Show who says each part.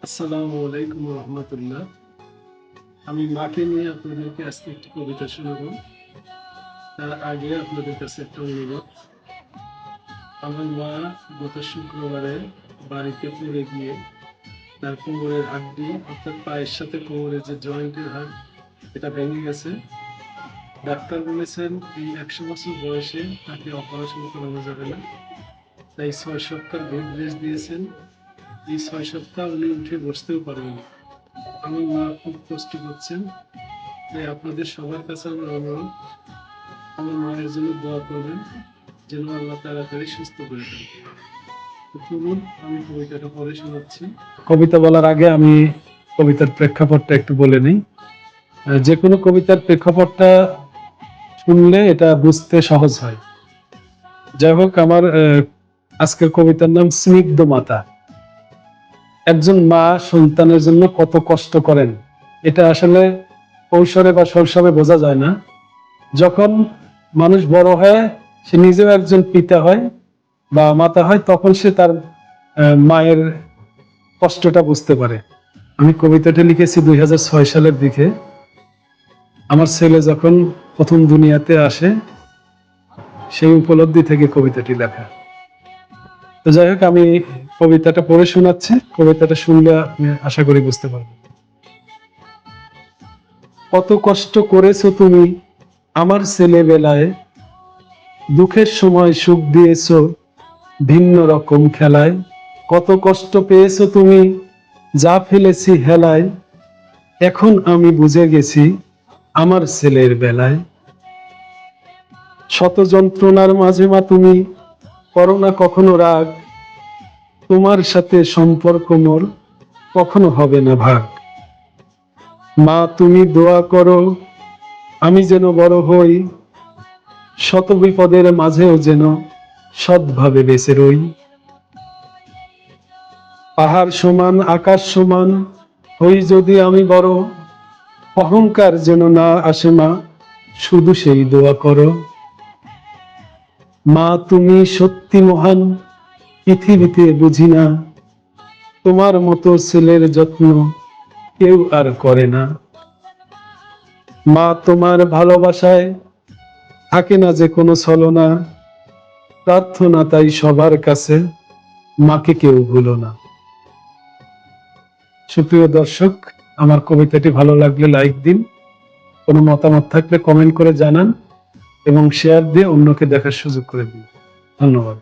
Speaker 1: আসসালামু আলাইকুম রহমতুল্লাহ। আমি মাকে নিয়ে আপনাদেরকে আজকে একটি কবিতা শোনাবো। তার আগে আপনাদের কাছে একটা অনুরোধ। আমার মা গত শুক্রবারে বাড়িতে পড়ে গিয়ে তার কোমরের হাড্ডি অর্থাৎ পায়ের সাথে কোমরের যে জয়েন্টের হাড় এটা ভেঙে গেছে। ডাক্তার বলেছেন এই 100 বছর বয়সে তাকে অপারেশন করানো যাবে না, তাই 6 সপ্তাহ বেড রেস্ট দিয়েছেন। এই 6 সপ্তাহ উনি উঠে বসতেও পারবেন না। আমার মা খুব কষ্ট করছেন, তাই আপনাদের সবার কাছে আমার অনুরোধ, আমার মায়ের জন্য দোয়া করবেন যেন আল্লাহ তাড়াতাড়ি সুস্থ করে দেন। তো চলুন আমি কবিতাটা পড়ে শোনাচ্ছি। কবিতা বলার আগে আমি কবিতার প্রেক্ষাপটটা একটু বলে নিই। যে কোনো কবিতার প্রেক্ষাপটটা শুনলে এটা বুঝতে সহজ হয়। যাই হোক, আমার আজকের কবিতার নাম স্নিগ্ধ মাতা। একজন মা সন্তানের জন্য কত কষ্ট করেন এটা আসলে কৌশলে বা শৈশবে বোঝা যায় না। যখন মানুষ বড় হয়, সে নিজেও একজন পিতা হয় বা মাতা হয়, তখন সে তার মায়ের কষ্টটা বুঝতে পারে। আমি কবিতাটা লিখেছি 2006 সালের দিকে। আমার ছেলে যখন প্রথম দুনিয়াতে আসে, সেই উপলব্ধি থেকে কবিতাটি লেখা। তো যাই হোক, আমি কবিতাটা পড়ে শোনাচ্ছি। কবিতাটা শুনলে আপনি আশা করি বুঝতে পারবেন। কত কষ্ট করেছো তুমি আমার ছেলেবেলায়, দুঃখের সময় সুখ দিয়েছো ভিন্ন রকম খেলায়। কত কষ্ট পেয়েছো তুমি যা ফেলেছি হেলায়, এখন আমি বুঝে গেছি আমার ছেলের বেলায়। শত যন্ত্রণার মাঝে মা তুমি করো না কখনো রাগ, তোমার সাথে সম্পর্ক মোর কখনো হবে না ভাগ। মা তুমি দোয়া করো আমি যেন বড় হই, শত বিপদের মাঝেও যেন সৎভাবে বেঁচে রই। পাহাড় সমান আকাশ সমান হই যদি আমি বড়, অহংকার যেন না আসে মা, শুধু সেই দোয়া করো। মা তুমি সত্যি মহান, পৃথিবীতে বুঝি না, তোমার মতো ছেলের যত্ন কেউ আর করে না। মা তোমার ভালোবাসায় থাকে না যে কোনো ছলনা, প্রার্থনা তাই সবার কাছে মাকে কেউ ভুলো না। সুপ্রিয় দর্শক, আমার কবিতাটি ভালো লাগলে লাইক দিন, কোনো মতামত থাকলে কমেন্ট করে জানান এবং শেয়ার দিয়ে অন্যকে দেখার সুযোগ করে দিন। ধন্যবাদ।